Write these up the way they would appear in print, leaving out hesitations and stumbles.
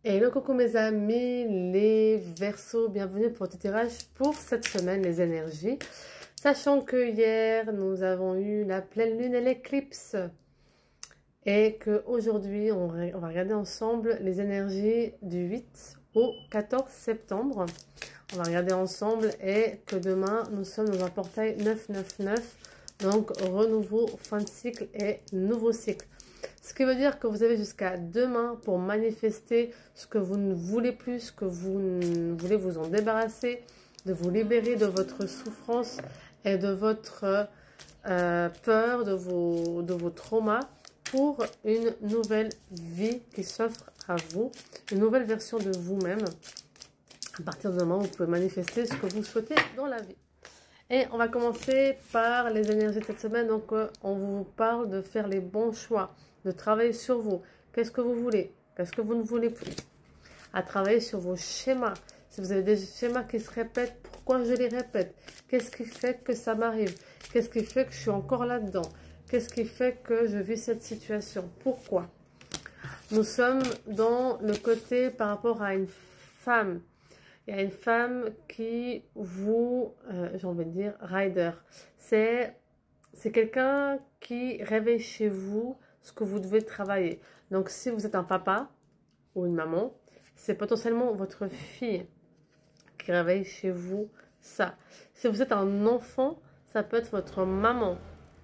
Hello coucou mes amis, les Verseaux, bienvenue pour votre tirage pour cette semaine, les énergies. Sachant que hier, nous avons eu la pleine lune et l'éclipse. Et qu'aujourd'hui, on va regarder ensemble les énergies du 8 au 14 septembre. On va regarder ensemble et que demain, nous sommes dans un portail 999. Donc, renouveau, fin de cycle et nouveau cycle. Ce qui veut dire que vous avez jusqu'à demain pour manifester ce que vous ne voulez plus, ce que vous voulez vous en débarrasser, de vous libérer de votre souffrance et de votre peur, de vos traumas pour une nouvelle vie qui s'offre à vous, une nouvelle version de vous-même. À partir de demain, vous pouvez manifester ce que vous souhaitez dans la vie. Et on va commencer par les énergies de cette semaine. Donc, on vous parle de faire les bons choix, de travailler sur vous. Qu'est-ce que vous voulez? Qu'est-ce que vous ne voulez plus? À travailler sur vos schémas. Si vous avez des schémas qui se répètent, pourquoi je les répète? Qu'est-ce qui fait que ça m'arrive? Qu'est-ce qui fait que je suis encore là-dedans? Qu'est-ce qui fait que je vis cette situation? Pourquoi? Nous sommes dans le côté par rapport à une femme. Il y a une femme qui vous, j'ai envie de dire, rider. C'est quelqu'un qui réveille chez vous ce que vous devez travailler. Donc, si vous êtes un papa ou une maman, c'est potentiellement votre fille qui réveille chez vous ça. Si vous êtes un enfant, ça peut être votre maman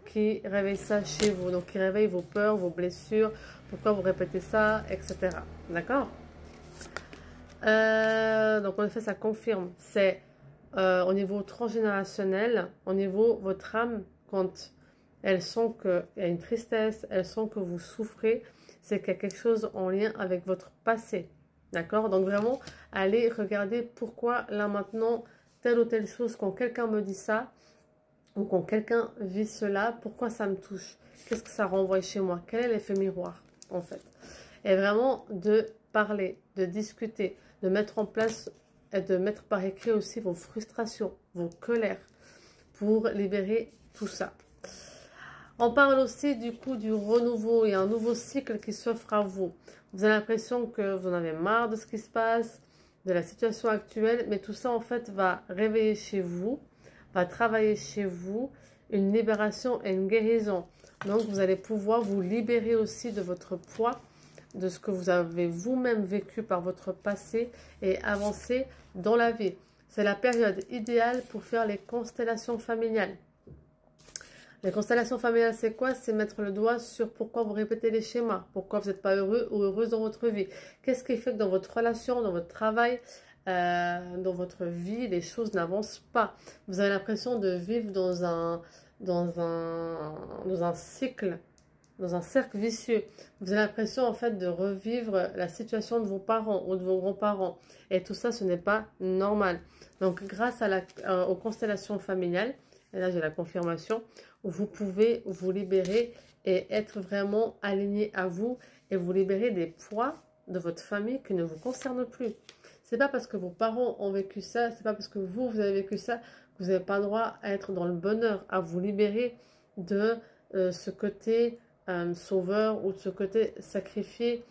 qui réveille ça chez vous. Donc, qui réveille vos peurs, vos blessures, pourquoi vous répétez ça, etc. D'accord ? Donc en effet ça confirme, c'est au niveau transgénérationnel, au niveau votre âme, quand elles sent qu'il y a une tristesse, elles sentent que vous souffrez, c'est qu'il y a quelque chose en lien avec votre passé, d'accord? Donc vraiment, allez regarder pourquoi là maintenant, telle ou telle chose, quand quelqu'un me dit ça, ou quand quelqu'un vit cela, pourquoi ça me touche? Qu'est-ce que ça renvoie chez moi? Quel est l'effet miroir en fait? Et vraiment de parler, de discuter, de mettre en place et de mettre par écrit aussi vos frustrations, vos colères pour libérer tout ça. On parle aussi du coup du renouveau et un nouveau cycle qui s'offre à vous. Vous avez l'impression que vous en avez marre de ce qui se passe, de la situation actuelle, mais tout ça en fait va réveiller chez vous, va travailler chez vous une libération et une guérison. Donc vous allez pouvoir vous libérer aussi de votre poids, de ce que vous avez vous-même vécu par votre passé et avancer dans la vie. C'est la période idéale pour faire les constellations familiales. Les constellations familiales, c'est quoi? C'est mettre le doigt sur pourquoi vous répétez les schémas, pourquoi vous n'êtes pas heureux ou heureuse dans votre vie. Qu'est-ce qui fait que dans votre relation, dans votre travail, dans votre vie, les choses n'avancent pas? Vous avez l'impression de vivre dans un cycle, dans un cercle vicieux. Vous avez l'impression en fait de revivre la situation de vos parents ou de vos grands-parents. Et tout ça, ce n'est pas normal. Donc grâce aux constellations familiales, et là j'ai la confirmation, vous pouvez vous libérer et être vraiment aligné à vous et vous libérer des poids de votre famille qui ne vous concernent plus. C'est pas parce que vos parents ont vécu ça, c'est pas parce que vous avez vécu ça que vous n'avez pas le droit à être dans le bonheur, à vous libérer de ce côté sauveur ou de ce côté sacrifié.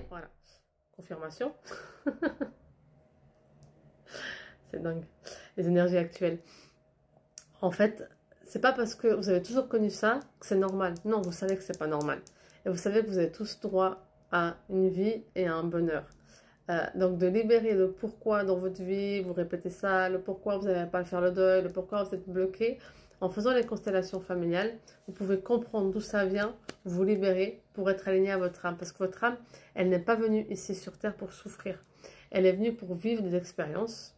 Voilà, confirmation. C'est dingue, les énergies actuelles. En fait, c'est pas parce que vous avez toujours connu ça que c'est normal. Non, vous savez que c'est pas normal. Et vous savez que vous avez tous droit à une vie et à un bonheur. Donc de libérer le pourquoi dans votre vie, vous répétez ça, le pourquoi vous n'avez pas à faire le deuil, le pourquoi vous êtes bloqué. En faisant les constellations familiales, vous pouvez comprendre d'où ça vient, vous libérer pour être aligné à votre âme. Parce que votre âme, elle n'est pas venue ici sur Terre pour souffrir. Elle est venue pour vivre des expériences,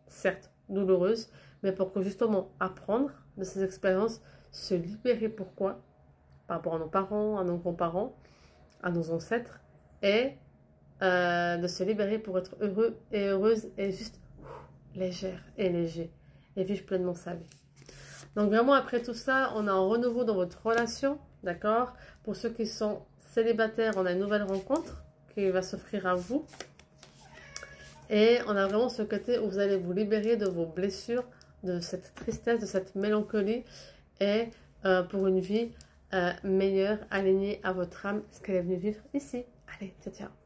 certes douloureuses, mais pour que justement apprendre de ces expériences, se libérer pourquoi, par rapport à nos parents, à nos grands-parents, à nos ancêtres, et de se libérer pour être heureux et heureuse et juste légère et léger et vivre pleinement sa vie. Donc vraiment après tout ça, on a un renouveau dans votre relation, d'accord? Pour ceux qui sont célibataires, on a une nouvelle rencontre qui va s'offrir à vous. Et on a vraiment ce côté où vous allez vous libérer de vos blessures, de cette tristesse, de cette mélancolie et pour une vie meilleure, alignée à votre âme, ce qu'elle est venue vivre ici. Allez, ciao, ciao.